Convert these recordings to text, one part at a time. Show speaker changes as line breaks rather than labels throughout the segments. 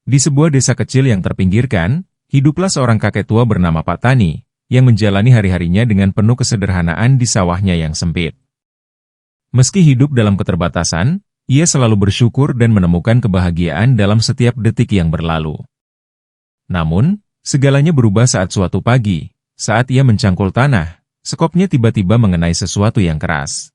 Di sebuah desa kecil yang terpinggirkan, hiduplah seorang kakek tua bernama Pak Tani, yang menjalani hari-harinya dengan penuh kesederhanaan di sawahnya yang sempit. Meski hidup dalam keterbatasan, ia selalu bersyukur dan menemukan kebahagiaan dalam setiap detik yang berlalu. Namun, segalanya berubah saat suatu pagi, saat ia mencangkul tanah, sekopnya tiba-tiba mengenai sesuatu yang keras.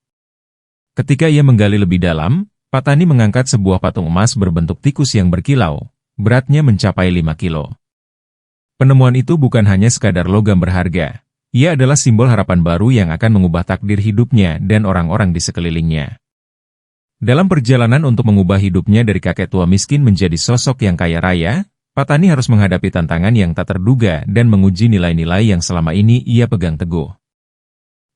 Ketika ia menggali lebih dalam, Pak Tani mengangkat sebuah patung emas berbentuk tikus yang berkilau. Beratnya mencapai 5 kilo. Penemuan itu bukan hanya sekadar logam berharga. Ia adalah simbol harapan baru yang akan mengubah takdir hidupnya dan orang-orang di sekelilingnya. Dalam perjalanan untuk mengubah hidupnya dari kakek tua miskin menjadi sosok yang kaya raya, Pak Tani harus menghadapi tantangan yang tak terduga dan menguji nilai-nilai yang selama ini ia pegang teguh.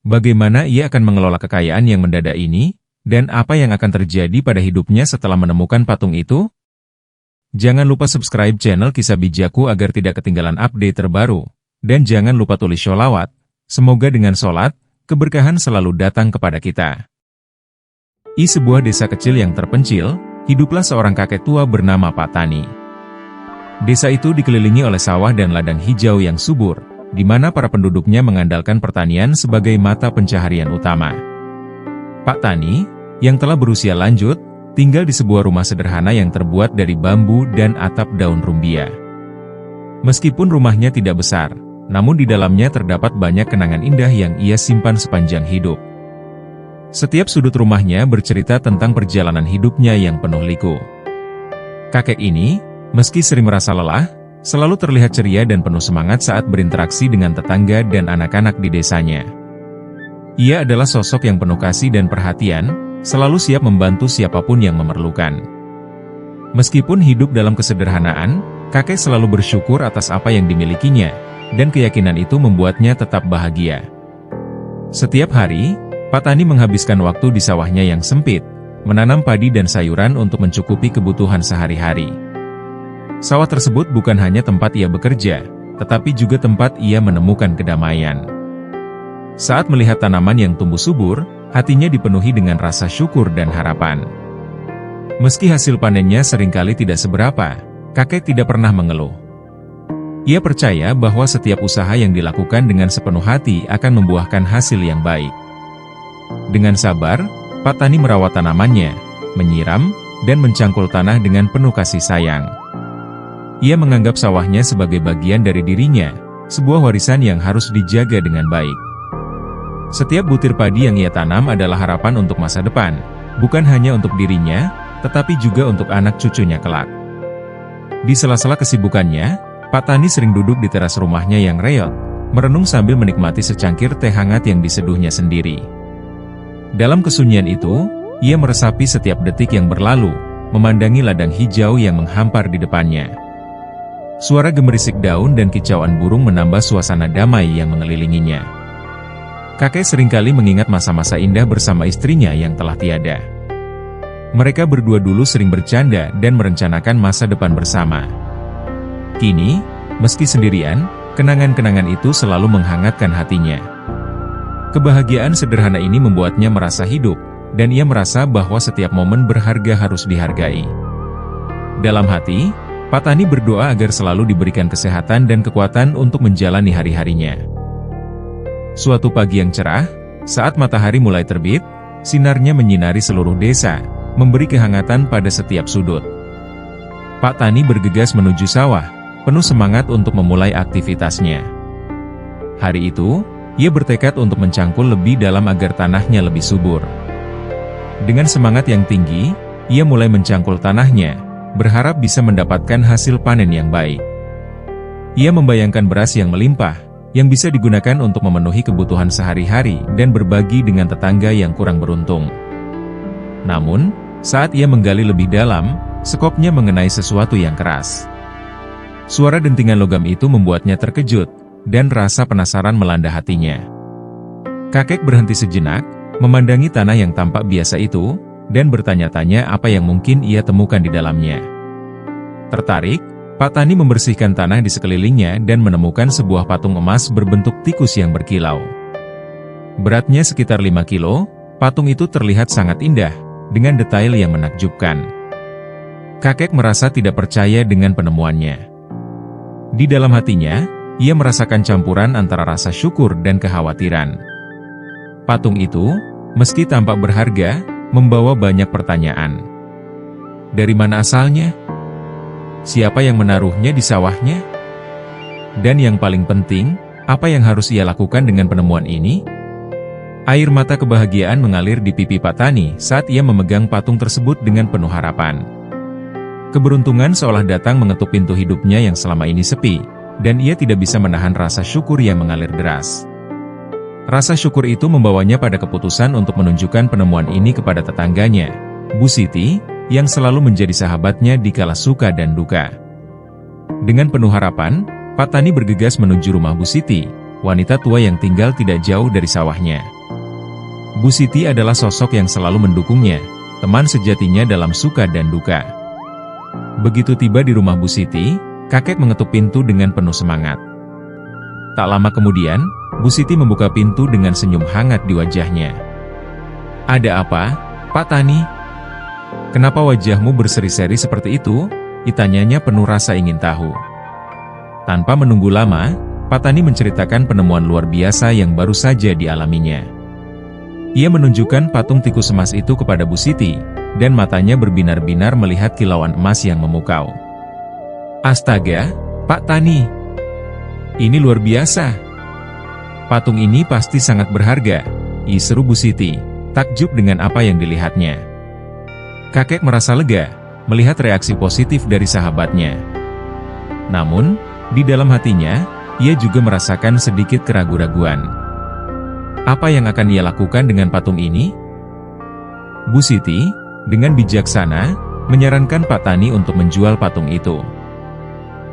Bagaimana ia akan mengelola kekayaan yang mendadak ini, dan apa yang akan terjadi pada hidupnya setelah menemukan patung itu? Jangan lupa subscribe channel Kisah Bijakku agar tidak ketinggalan update terbaru. Dan jangan lupa tulis sholawat, semoga dengan sholat, keberkahan selalu datang kepada kita. Di sebuah desa kecil yang terpencil, hiduplah seorang kakek tua bernama Pak Tani. Desa itu dikelilingi oleh sawah dan ladang hijau yang subur, di mana para penduduknya mengandalkan pertanian sebagai mata pencaharian utama. Pak Tani, yang telah berusia lanjut, tinggal di sebuah rumah sederhana yang terbuat dari bambu dan atap daun rumbia. Meskipun rumahnya tidak besar, namun di dalamnya terdapat banyak kenangan indah yang ia simpan sepanjang hidup. Setiap sudut rumahnya bercerita tentang perjalanan hidupnya yang penuh liku. Kakek ini, meski sering merasa lelah, selalu terlihat ceria dan penuh semangat saat berinteraksi dengan tetangga dan anak-anak di desanya. Ia adalah sosok yang penuh kasih dan perhatian, selalu siap membantu siapapun yang memerlukan. Meskipun hidup dalam kesederhanaan, kakek selalu bersyukur atas apa yang dimilikinya, dan keyakinan itu membuatnya tetap bahagia. Setiap hari, Pak Tani menghabiskan waktu di sawahnya yang sempit, menanam padi dan sayuran untuk mencukupi kebutuhan sehari-hari. Sawah tersebut bukan hanya tempat ia bekerja, tetapi juga tempat ia menemukan kedamaian. Saat melihat tanaman yang tumbuh subur, hatinya dipenuhi dengan rasa syukur dan harapan. Meski hasil panennya seringkali tidak seberapa, kakek tidak pernah mengeluh. Ia percaya bahwa setiap usaha yang dilakukan dengan sepenuh hati akan membuahkan hasil yang baik. Dengan sabar, Pak Tani merawat tanamannya, menyiram, dan mencangkul tanah dengan penuh kasih sayang. Ia menganggap sawahnya sebagai bagian dari dirinya, sebuah warisan yang harus dijaga dengan baik. Setiap butir padi yang ia tanam adalah harapan untuk masa depan, bukan hanya untuk dirinya, tetapi juga untuk anak cucunya kelak. Di sela-sela kesibukannya, Pak Tani sering duduk di teras rumahnya yang reot, merenung sambil menikmati secangkir teh hangat yang diseduhnya sendiri. Dalam kesunyian itu, ia meresapi setiap detik yang berlalu, memandangi ladang hijau yang menghampar di depannya. Suara gemerisik daun dan kicauan burung menambah suasana damai yang mengelilinginya. Kakek seringkali mengingat masa-masa indah bersama istrinya yang telah tiada. Mereka berdua dulu sering bercanda dan merencanakan masa depan bersama. Kini, meski sendirian, kenangan-kenangan itu selalu menghangatkan hatinya. Kebahagiaan sederhana ini membuatnya merasa hidup, dan ia merasa bahwa setiap momen berharga harus dihargai. Dalam hati, Pak Tani berdoa agar selalu diberikan kesehatan dan kekuatan untuk menjalani hari-harinya. Suatu pagi yang cerah, saat matahari mulai terbit, sinarnya menyinari seluruh desa, memberi kehangatan pada setiap sudut. Pak Tani bergegas menuju sawah, penuh semangat untuk memulai aktivitasnya. Hari itu, ia bertekad untuk mencangkul lebih dalam agar tanahnya lebih subur. Dengan semangat yang tinggi, ia mulai mencangkul tanahnya, berharap bisa mendapatkan hasil panen yang baik. Ia membayangkan beras yang melimpah, yang bisa digunakan untuk memenuhi kebutuhan sehari-hari dan berbagi dengan tetangga yang kurang beruntung. Namun, saat ia menggali lebih dalam, sekopnya mengenai sesuatu yang keras. Suara dentingan logam itu membuatnya terkejut, dan rasa penasaran melanda hatinya. Kakek berhenti sejenak, memandangi tanah yang tampak biasa itu, dan bertanya-tanya apa yang mungkin ia temukan di dalamnya. Tertarik, Pak Tani membersihkan tanah di sekelilingnya dan menemukan sebuah patung emas berbentuk tikus yang berkilau. Beratnya sekitar 5 kilo, patung itu terlihat sangat indah, dengan detail yang menakjubkan. Kakek merasa tidak percaya dengan penemuannya. Di dalam hatinya, ia merasakan campuran antara rasa syukur dan kekhawatiran. Patung itu, meski tampak berharga, membawa banyak pertanyaan. Dari mana asalnya? Siapa yang menaruhnya di sawahnya? Dan yang paling penting, apa yang harus ia lakukan dengan penemuan ini? Air mata kebahagiaan mengalir di pipi Pak Tani saat ia memegang patung tersebut dengan penuh harapan. Keberuntungan seolah datang mengetuk pintu hidupnya yang selama ini sepi, dan ia tidak bisa menahan rasa syukur yang mengalir deras. Rasa syukur itu membawanya pada keputusan untuk menunjukkan penemuan ini kepada tetangganya, Bu Siti, yang selalu menjadi sahabatnya di kala suka dan duka. Dengan penuh harapan, Pak Tani bergegas menuju rumah Bu Siti, wanita tua yang tinggal tidak jauh dari sawahnya. Bu Siti adalah sosok yang selalu mendukungnya, teman sejatinya dalam suka dan duka. Begitu tiba di rumah Bu Siti, kakek mengetuk pintu dengan penuh semangat. Tak lama kemudian, Bu Siti membuka pintu dengan senyum hangat di wajahnya. "Ada apa, Pak Tani? Kenapa wajahmu berseri-seri seperti itu?" ditanyanya penuh rasa ingin tahu. Tanpa menunggu lama, Pak Tani menceritakan penemuan luar biasa yang baru saja dialaminya. Ia menunjukkan patung tikus emas itu kepada Bu Siti, dan matanya berbinar-binar melihat kilauan emas yang memukau. "Astaga, Pak Tani! Ini luar biasa! Patung ini pasti sangat berharga," seru Bu Siti, takjub dengan apa yang dilihatnya. Kakek merasa lega, melihat reaksi positif dari sahabatnya. Namun, di dalam hatinya, ia juga merasakan sedikit keraguan-raguan. Apa yang akan ia lakukan dengan patung ini? Bu Siti, dengan bijaksana, menyarankan Pak Tani untuk menjual patung itu.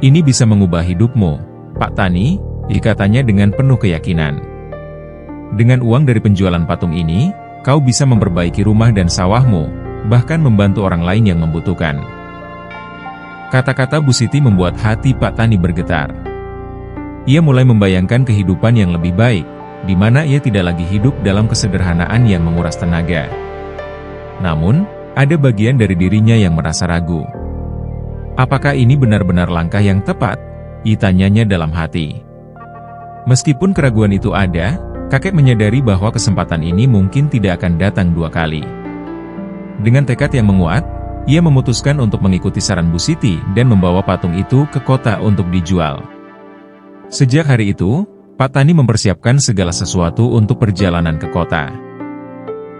"Ini bisa mengubah hidupmu, Pak Tani," katanya dengan penuh keyakinan. "Dengan uang dari penjualan patung ini, kau bisa memperbaiki rumah dan sawahmu, bahkan membantu orang lain yang membutuhkan." Kata-kata Bu Siti membuat hati Pak Tani bergetar. Ia mulai membayangkan kehidupan yang lebih baik, di mana ia tidak lagi hidup dalam kesederhanaan yang menguras tenaga. Namun, ada bagian dari dirinya yang merasa ragu. Apakah ini benar-benar langkah yang tepat? Tanyanya dalam hati. Meskipun keraguan itu ada, kakek menyadari bahwa kesempatan ini mungkin tidak akan datang dua kali. Dengan tekad yang menguat, ia memutuskan untuk mengikuti saran Bu Siti dan membawa patung itu ke kota untuk dijual. Sejak hari itu, Pak Tani mempersiapkan segala sesuatu untuk perjalanan ke kota.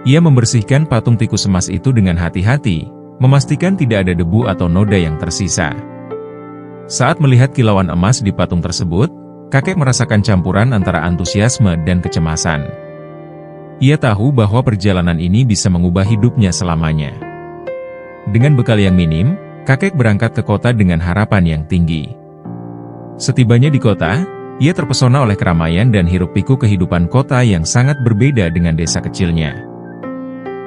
Ia membersihkan patung tikus emas itu dengan hati-hati, memastikan tidak ada debu atau noda yang tersisa. Saat melihat kilauan emas di patung tersebut, kakek merasakan campuran antara antusiasme dan kecemasan. Ia tahu bahwa perjalanan ini bisa mengubah hidupnya selamanya. Dengan bekal yang minim, kakek berangkat ke kota dengan harapan yang tinggi. Setibanya di kota, ia terpesona oleh keramaian dan hiruk-pikuk kehidupan kota yang sangat berbeda dengan desa kecilnya.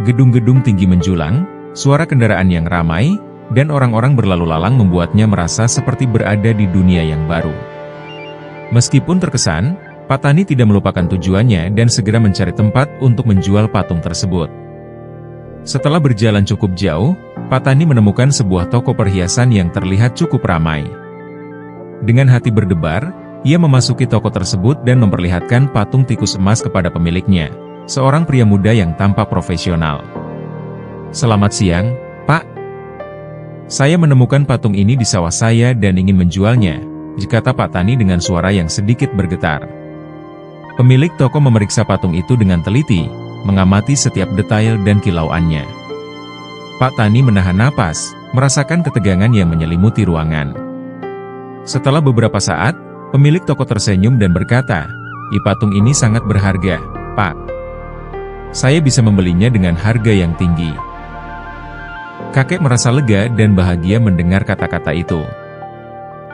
Gedung-gedung tinggi menjulang, suara kendaraan yang ramai, dan orang-orang berlalu lalang membuatnya merasa seperti berada di dunia yang baru. Meskipun terkesan, Pak Tani tidak melupakan tujuannya dan segera mencari tempat untuk menjual patung tersebut. Setelah berjalan cukup jauh, Pak Tani menemukan sebuah toko perhiasan yang terlihat cukup ramai. Dengan hati berdebar, ia memasuki toko tersebut dan memperlihatkan patung tikus emas kepada pemiliknya, seorang pria muda yang tampak profesional. "Selamat siang, Pak. Saya menemukan patung ini di sawah saya dan ingin menjualnya," kata Pak Tani dengan suara yang sedikit bergetar. Pemilik toko memeriksa patung itu dengan teliti, mengamati setiap detail dan kilauannya. Pak Tani menahan napas, merasakan ketegangan yang menyelimuti ruangan. Setelah beberapa saat, pemilik toko tersenyum dan berkata, "Patung ini sangat berharga, Pak. Saya bisa membelinya dengan harga yang tinggi." Kakek merasa lega dan bahagia mendengar kata-kata itu.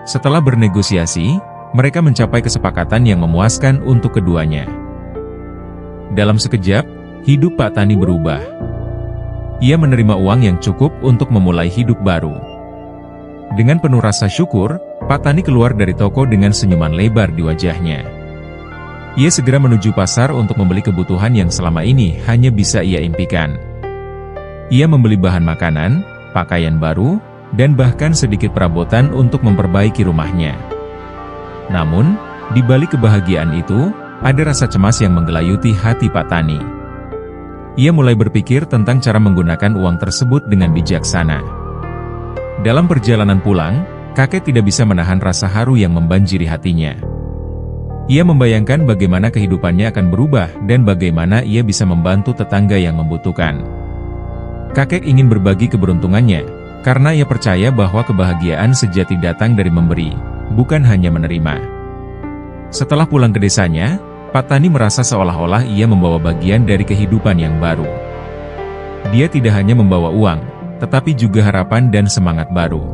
Setelah bernegosiasi, mereka mencapai kesepakatan yang memuaskan untuk keduanya. Dalam sekejap, hidup Pak Tani berubah. Ia menerima uang yang cukup untuk memulai hidup baru. Dengan penuh rasa syukur, Pak Tani keluar dari toko dengan senyuman lebar di wajahnya. Ia segera menuju pasar untuk membeli kebutuhan yang selama ini hanya bisa ia impikan. Ia membeli bahan makanan, pakaian baru, dan bahkan sedikit perabotan untuk memperbaiki rumahnya. Namun, di balik kebahagiaan itu, ada rasa cemas yang menggelayuti hati Pak Tani. Ia mulai berpikir tentang cara menggunakan uang tersebut dengan bijaksana. Dalam perjalanan pulang, kakek tidak bisa menahan rasa haru yang membanjiri hatinya. Ia membayangkan bagaimana kehidupannya akan berubah dan bagaimana ia bisa membantu tetangga yang membutuhkan. Kakek ingin berbagi keberuntungannya, karena ia percaya bahwa kebahagiaan sejati datang dari memberi, bukan hanya menerima. Setelah pulang ke desanya, Pak Tani merasa seolah-olah ia membawa bagian dari kehidupan yang baru. Dia tidak hanya membawa uang, tetapi juga harapan dan semangat baru.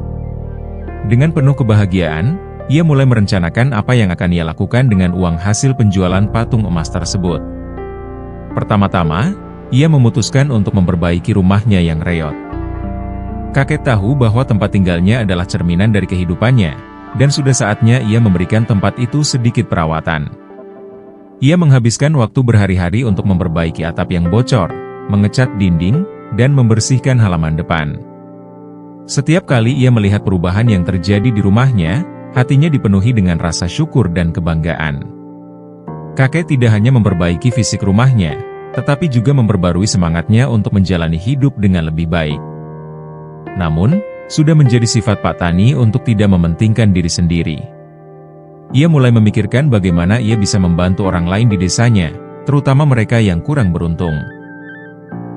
Dengan penuh kebahagiaan, ia mulai merencanakan apa yang akan ia lakukan dengan uang hasil penjualan patung emas tersebut. Pertama-tama, ia memutuskan untuk memperbaiki rumahnya yang reot. Kakek tahu bahwa tempat tinggalnya adalah cerminan dari kehidupannya, dan sudah saatnya ia memberikan tempat itu sedikit perawatan. Ia menghabiskan waktu berhari-hari untuk memperbaiki atap yang bocor, mengecat dinding, dan membersihkan halaman depan. Setiap kali ia melihat perubahan yang terjadi di rumahnya, hatinya dipenuhi dengan rasa syukur dan kebanggaan. Kakek tidak hanya memperbaiki fisik rumahnya, tetapi juga memperbarui semangatnya untuk menjalani hidup dengan lebih baik. Namun, sudah menjadi sifat Pak Tani untuk tidak mementingkan diri sendiri. Ia mulai memikirkan bagaimana ia bisa membantu orang lain di desanya, terutama mereka yang kurang beruntung.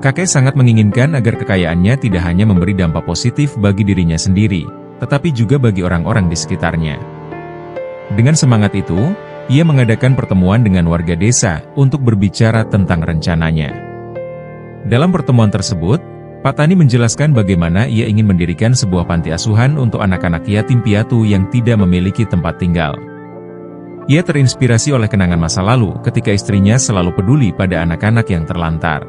Kakek sangat menginginkan agar kekayaannya tidak hanya memberi dampak positif bagi dirinya sendiri, tetapi juga bagi orang-orang di sekitarnya. Dengan semangat itu, ia mengadakan pertemuan dengan warga desa untuk berbicara tentang rencananya. Dalam pertemuan tersebut, Pak Tani menjelaskan bagaimana ia ingin mendirikan sebuah panti asuhan untuk anak-anak yatim piatu yang tidak memiliki tempat tinggal. Ia terinspirasi oleh kenangan masa lalu ketika istrinya selalu peduli pada anak-anak yang terlantar.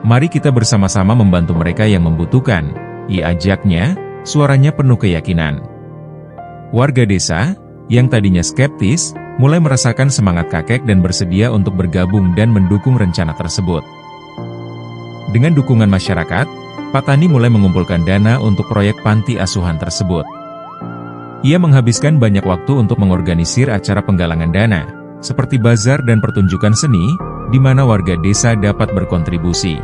"Mari kita bersama-sama membantu mereka yang membutuhkan," ia ajaknya. Suaranya penuh keyakinan. Warga desa, yang tadinya skeptis, mulai merasakan semangat kakek dan bersedia untuk bergabung dan mendukung rencana tersebut. Dengan dukungan masyarakat, Pak Tani mulai mengumpulkan dana untuk proyek panti asuhan tersebut. Ia menghabiskan banyak waktu untuk mengorganisir acara penggalangan dana, seperti bazar dan pertunjukan seni, di mana warga desa dapat berkontribusi.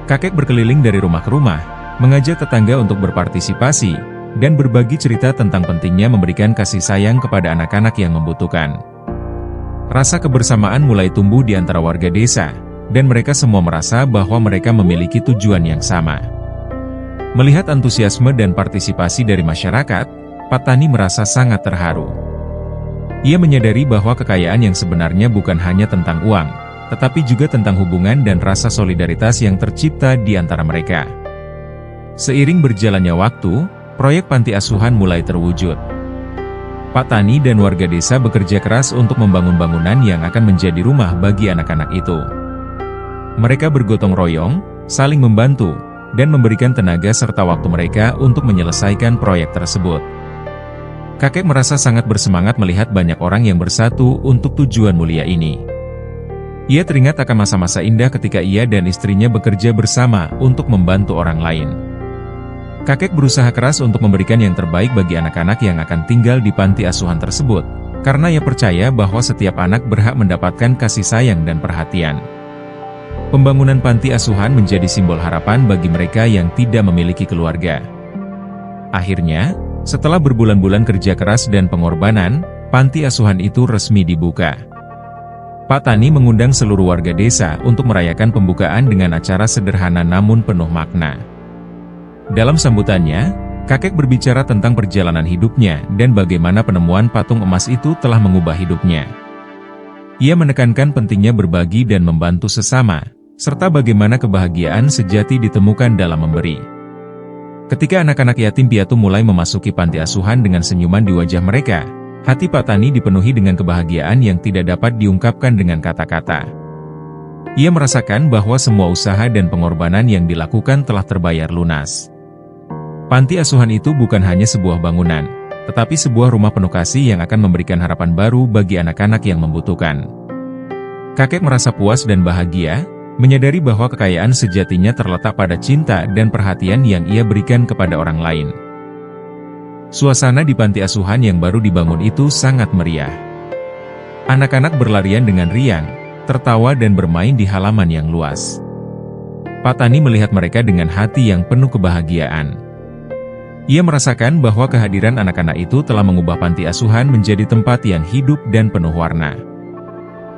Kakek berkeliling dari rumah ke rumah, mengajak tetangga untuk berpartisipasi, dan berbagi cerita tentang pentingnya memberikan kasih sayang kepada anak-anak yang membutuhkan. Rasa kebersamaan mulai tumbuh di antara warga desa, dan mereka semua merasa bahwa mereka memiliki tujuan yang sama. Melihat antusiasme dan partisipasi dari masyarakat, Pak Tani merasa sangat terharu. Ia menyadari bahwa kekayaan yang sebenarnya bukan hanya tentang uang, tetapi juga tentang hubungan dan rasa solidaritas yang tercipta di antara mereka. Seiring berjalannya waktu, proyek panti asuhan mulai terwujud. Pak Tani dan warga desa bekerja keras untuk membangun bangunan yang akan menjadi rumah bagi anak-anak itu. Mereka bergotong royong, saling membantu, dan memberikan tenaga serta waktu mereka untuk menyelesaikan proyek tersebut. Kakek merasa sangat bersemangat melihat banyak orang yang bersatu untuk tujuan mulia ini. Ia teringat akan masa-masa indah ketika ia dan istrinya bekerja bersama untuk membantu orang lain. Kakek berusaha keras untuk memberikan yang terbaik bagi anak-anak yang akan tinggal di panti asuhan tersebut, karena ia percaya bahwa setiap anak berhak mendapatkan kasih sayang dan perhatian. Pembangunan panti asuhan menjadi simbol harapan bagi mereka yang tidak memiliki keluarga. Akhirnya, setelah berbulan-bulan kerja keras dan pengorbanan, panti asuhan itu resmi dibuka. Pak Tani mengundang seluruh warga desa untuk merayakan pembukaan dengan acara sederhana namun penuh makna. Dalam sambutannya, kakek berbicara tentang perjalanan hidupnya dan bagaimana penemuan patung emas itu telah mengubah hidupnya. Ia menekankan pentingnya berbagi dan membantu sesama, serta bagaimana kebahagiaan sejati ditemukan dalam memberi. Ketika anak-anak yatim piatu mulai memasuki panti asuhan dengan senyuman di wajah mereka, hati Pak Tani dipenuhi dengan kebahagiaan yang tidak dapat diungkapkan dengan kata-kata. Ia merasakan bahwa semua usaha dan pengorbanan yang dilakukan telah terbayar lunas. Panti asuhan itu bukan hanya sebuah bangunan, tetapi sebuah rumah penuh kasih yang akan memberikan harapan baru bagi anak-anak yang membutuhkan. Kakek merasa puas dan bahagia, menyadari bahwa kekayaan sejatinya terletak pada cinta dan perhatian yang ia berikan kepada orang lain. Suasana di panti asuhan yang baru dibangun itu sangat meriah. Anak-anak berlarian dengan riang, tertawa dan bermain di halaman yang luas. Pak Tani melihat mereka dengan hati yang penuh kebahagiaan. Ia merasakan bahwa kehadiran anak-anak itu telah mengubah panti asuhan menjadi tempat yang hidup dan penuh warna.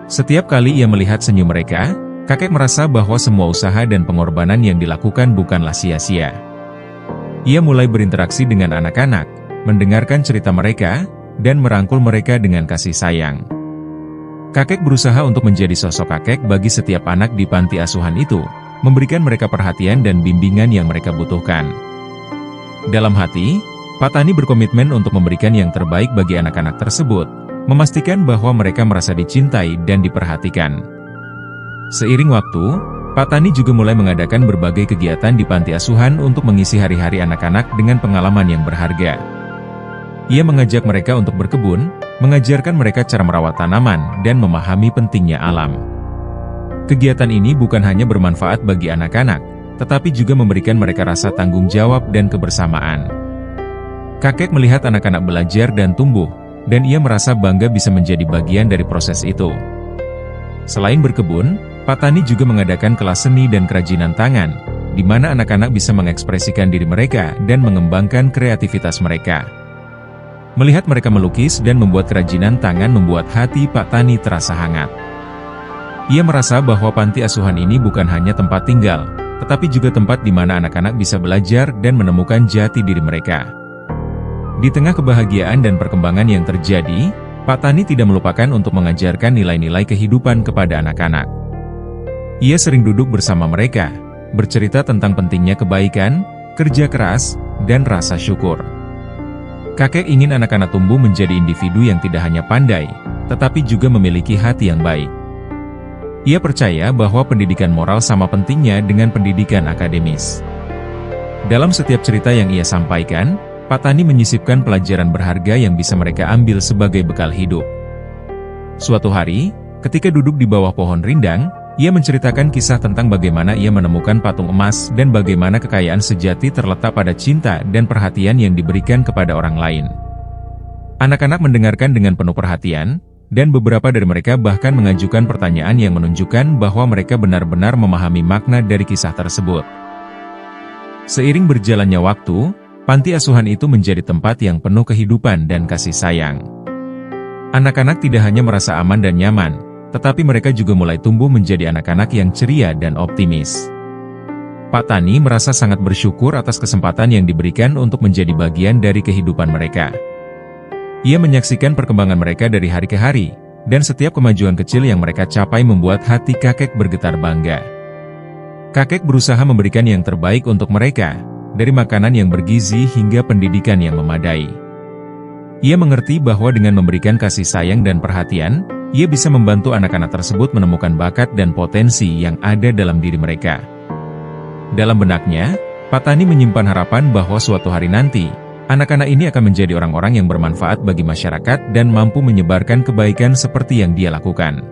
Setiap kali ia melihat senyum mereka, kakek merasa bahwa semua usaha dan pengorbanan yang dilakukan bukanlah sia-sia. Ia mulai berinteraksi dengan anak-anak, mendengarkan cerita mereka, dan merangkul mereka dengan kasih sayang. Kakek berusaha untuk menjadi sosok kakek bagi setiap anak di panti asuhan itu, memberikan mereka perhatian dan bimbingan yang mereka butuhkan. Dalam hati, Pak Tani berkomitmen untuk memberikan yang terbaik bagi anak-anak tersebut, memastikan bahwa mereka merasa dicintai dan diperhatikan. Seiring waktu, Pak Tani juga mulai mengadakan berbagai kegiatan di panti asuhan untuk mengisi hari-hari anak-anak dengan pengalaman yang berharga. Ia mengajak mereka untuk berkebun, mengajarkan mereka cara merawat tanaman, dan memahami pentingnya alam. Kegiatan ini bukan hanya bermanfaat bagi anak-anak, tetapi juga memberikan mereka rasa tanggung jawab dan kebersamaan. Kakek melihat anak-anak belajar dan tumbuh, dan ia merasa bangga bisa menjadi bagian dari proses itu. Selain berkebun, Pak Tani juga mengadakan kelas seni dan kerajinan tangan, di mana anak-anak bisa mengekspresikan diri mereka dan mengembangkan kreativitas mereka. Melihat mereka melukis dan membuat kerajinan tangan membuat hati Pak Tani terasa hangat. Ia merasa bahwa panti asuhan ini bukan hanya tempat tinggal, tetapi juga tempat di mana anak-anak bisa belajar dan menemukan jati diri mereka. Di tengah kebahagiaan dan perkembangan yang terjadi, Pak Tani tidak melupakan untuk mengajarkan nilai-nilai kehidupan kepada anak-anak. Ia sering duduk bersama mereka, bercerita tentang pentingnya kebaikan, kerja keras, dan rasa syukur. Kakek ingin anak-anak tumbuh menjadi individu yang tidak hanya pandai, tetapi juga memiliki hati yang baik. Ia percaya bahwa pendidikan moral sama pentingnya dengan pendidikan akademis. Dalam setiap cerita yang ia sampaikan, Pak Tani menyisipkan pelajaran berharga yang bisa mereka ambil sebagai bekal hidup. Suatu hari, ketika duduk di bawah pohon rindang, ia menceritakan kisah tentang bagaimana ia menemukan patung emas dan bagaimana kekayaan sejati terletak pada cinta dan perhatian yang diberikan kepada orang lain. Anak-anak mendengarkan dengan penuh perhatian, dan beberapa dari mereka bahkan mengajukan pertanyaan yang menunjukkan bahwa mereka benar-benar memahami makna dari kisah tersebut. Seiring berjalannya waktu, panti asuhan itu menjadi tempat yang penuh kehidupan dan kasih sayang. Anak-anak tidak hanya merasa aman dan nyaman, tetapi mereka juga mulai tumbuh menjadi anak-anak yang ceria dan optimis. Pak Tani merasa sangat bersyukur atas kesempatan yang diberikan untuk menjadi bagian dari kehidupan mereka. Ia menyaksikan perkembangan mereka dari hari ke hari, dan setiap kemajuan kecil yang mereka capai membuat hati kakek bergetar bangga. Kakek berusaha memberikan yang terbaik untuk mereka, dari makanan yang bergizi hingga pendidikan yang memadai. Ia mengerti bahwa dengan memberikan kasih sayang dan perhatian, ia bisa membantu anak-anak tersebut menemukan bakat dan potensi yang ada dalam diri mereka. Dalam benaknya, Pak Tani menyimpan harapan bahwa suatu hari nanti, anak-anak ini akan menjadi orang-orang yang bermanfaat bagi masyarakat dan mampu menyebarkan kebaikan seperti yang dia lakukan.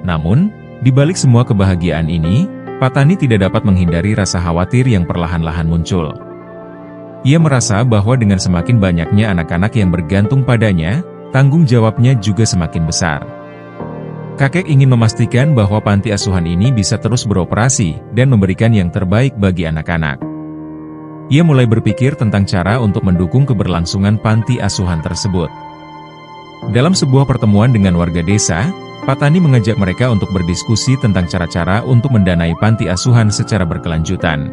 Namun, di balik semua kebahagiaan ini, Pak Tani tidak dapat menghindari rasa khawatir yang perlahan-lahan muncul. Ia merasa bahwa dengan semakin banyaknya anak-anak yang bergantung padanya, tanggung jawabnya juga semakin besar. Kakek ingin memastikan bahwa panti asuhan ini bisa terus beroperasi dan memberikan yang terbaik bagi anak-anak. Ia mulai berpikir tentang cara untuk mendukung keberlangsungan panti asuhan tersebut. Dalam sebuah pertemuan dengan warga desa, Pak Tani mengajak mereka untuk berdiskusi tentang cara-cara untuk mendanai panti asuhan secara berkelanjutan.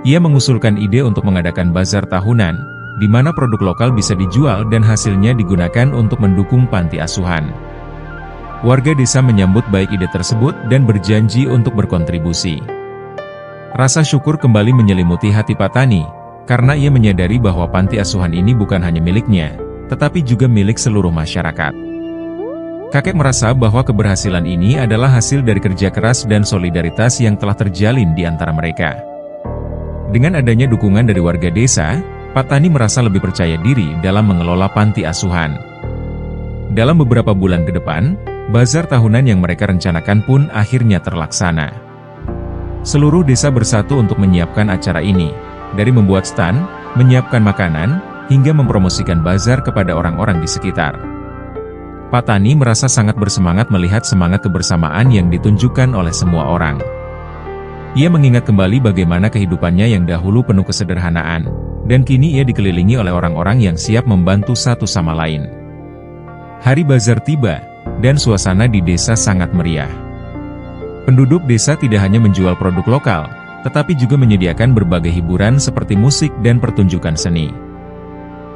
Ia mengusulkan ide untuk mengadakan bazar tahunan, di mana produk lokal bisa dijual dan hasilnya digunakan untuk mendukung panti asuhan. Warga desa menyambut baik ide tersebut dan berjanji untuk berkontribusi. Rasa syukur kembali menyelimuti hati Pak Tani, karena ia menyadari bahwa panti asuhan ini bukan hanya miliknya, tetapi juga milik seluruh masyarakat. Kakek merasa bahwa keberhasilan ini adalah hasil dari kerja keras dan solidaritas yang telah terjalin di antara mereka. Dengan adanya dukungan dari warga desa, Pak Tani merasa lebih percaya diri dalam mengelola panti asuhan. Dalam beberapa bulan ke depan, bazar tahunan yang mereka rencanakan pun akhirnya terlaksana. Seluruh desa bersatu untuk menyiapkan acara ini, dari membuat stand, menyiapkan makanan, hingga mempromosikan bazar kepada orang-orang di sekitar. Patani merasa sangat bersemangat melihat semangat kebersamaan yang ditunjukkan oleh semua orang. Ia mengingat kembali bagaimana kehidupannya yang dahulu penuh kesederhanaan, dan kini ia dikelilingi oleh orang-orang yang siap membantu satu sama lain. Hari bazar tiba, dan suasana di desa sangat meriah. Penduduk desa tidak hanya menjual produk lokal, tetapi juga menyediakan berbagai hiburan seperti musik dan pertunjukan seni.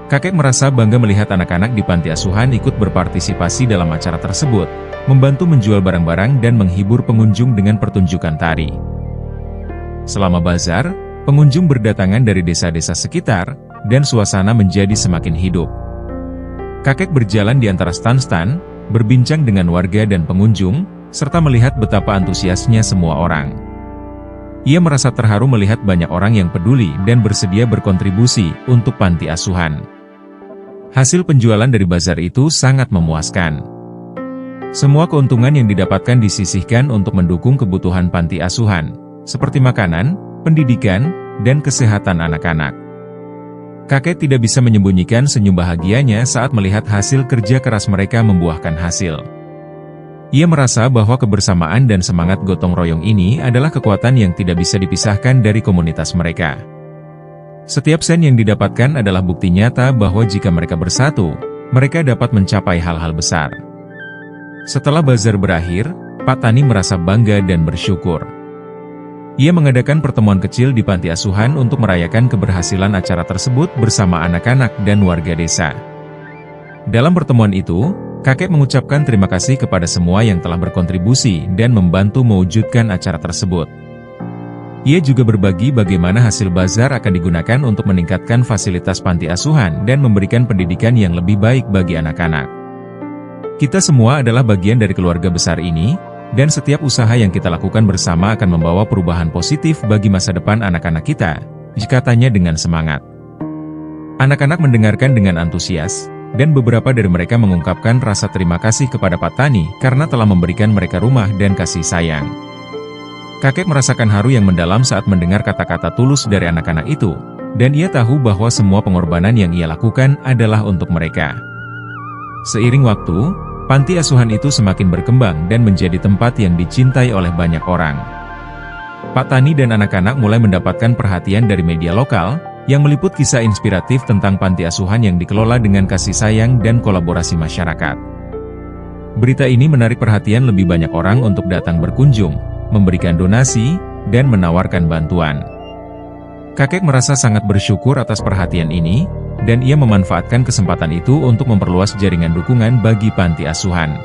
Kakek merasa bangga melihat anak-anak di panti asuhan ikut berpartisipasi dalam acara tersebut, membantu menjual barang-barang dan menghibur pengunjung dengan pertunjukan tari. Selama bazar, pengunjung berdatangan dari desa-desa sekitar, dan suasana menjadi semakin hidup. Kakek berjalan di antara stan-stan, berbincang dengan warga dan pengunjung, serta melihat betapa antusiasnya semua orang. Ia merasa terharu melihat banyak orang yang peduli dan bersedia berkontribusi untuk panti asuhan. Hasil penjualan dari bazar itu sangat memuaskan. Semua keuntungan yang didapatkan disisihkan untuk mendukung kebutuhan panti asuhan, seperti makanan, pendidikan, dan kesehatan anak-anak. Kakek tidak bisa menyembunyikan senyum bahagianya saat melihat hasil kerja keras mereka membuahkan hasil. Ia merasa bahwa kebersamaan dan semangat gotong royong ini adalah kekuatan yang tidak bisa dipisahkan dari komunitas mereka. Setiap sen yang didapatkan adalah bukti nyata bahwa jika mereka bersatu, mereka dapat mencapai hal-hal besar. Setelah bazar berakhir, Pak Tani merasa bangga dan bersyukur. Ia mengadakan pertemuan kecil di panti asuhan untuk merayakan keberhasilan acara tersebut bersama anak-anak dan warga desa. Dalam pertemuan itu, kakek mengucapkan terima kasih kepada semua yang telah berkontribusi dan membantu mewujudkan acara tersebut. Ia juga berbagi bagaimana hasil bazar akan digunakan untuk meningkatkan fasilitas panti asuhan dan memberikan pendidikan yang lebih baik bagi anak-anak. Kita semua adalah bagian dari keluarga besar ini, dan setiap usaha yang kita lakukan bersama akan membawa perubahan positif bagi masa depan anak-anak kita, katanya dengan semangat. Anak-anak mendengarkan dengan antusias, dan beberapa dari mereka mengungkapkan rasa terima kasih kepada Pak Tani karena telah memberikan mereka rumah dan kasih sayang. Kakek merasakan haru yang mendalam saat mendengar kata-kata tulus dari anak-anak itu, dan ia tahu bahwa semua pengorbanan yang ia lakukan adalah untuk mereka. Seiring waktu, panti asuhan itu semakin berkembang dan menjadi tempat yang dicintai oleh banyak orang. Pak Tani dan anak-anak mulai mendapatkan perhatian dari media lokal, yang meliput kisah inspiratif tentang panti asuhan yang dikelola dengan kasih sayang dan kolaborasi masyarakat. Berita ini menarik perhatian lebih banyak orang untuk datang berkunjung, memberikan donasi, dan menawarkan bantuan. Kakek merasa sangat bersyukur atas perhatian ini, dan ia memanfaatkan kesempatan itu untuk memperluas jaringan dukungan bagi panti asuhan.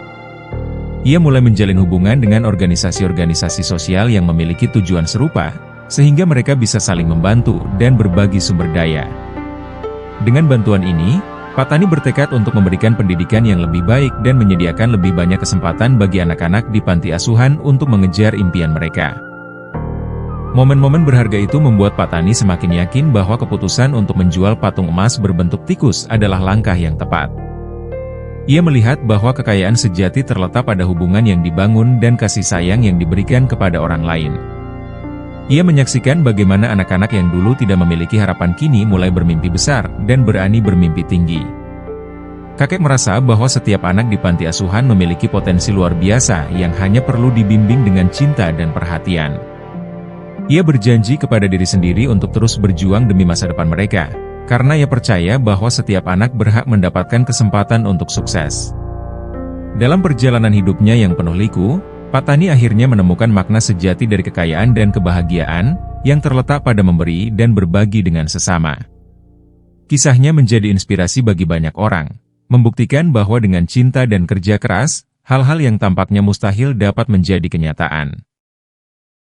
Ia mulai menjalin hubungan dengan organisasi-organisasi sosial yang memiliki tujuan serupa, sehingga mereka bisa saling membantu dan berbagi sumber daya. Dengan bantuan ini, Pak Tani bertekad untuk memberikan pendidikan yang lebih baik dan menyediakan lebih banyak kesempatan bagi anak-anak di panti asuhan untuk mengejar impian mereka. Momen-momen berharga itu membuat Pak Tani semakin yakin bahwa keputusan untuk menjual patung emas berbentuk tikus adalah langkah yang tepat. Ia melihat bahwa kekayaan sejati terletak pada hubungan yang dibangun dan kasih sayang yang diberikan kepada orang lain. Ia menyaksikan bagaimana anak-anak yang dulu tidak memiliki harapan kini mulai bermimpi besar dan berani bermimpi tinggi. Kakek merasa bahwa setiap anak di panti asuhan memiliki potensi luar biasa yang hanya perlu dibimbing dengan cinta dan perhatian. Ia berjanji kepada diri sendiri untuk terus berjuang demi masa depan mereka, karena ia percaya bahwa setiap anak berhak mendapatkan kesempatan untuk sukses. Dalam perjalanan hidupnya yang penuh liku, Pak Tani akhirnya menemukan makna sejati dari kekayaan dan kebahagiaan, yang terletak pada memberi dan berbagi dengan sesama. Kisahnya menjadi inspirasi bagi banyak orang, membuktikan bahwa dengan cinta dan kerja keras, hal-hal yang tampaknya mustahil dapat menjadi kenyataan.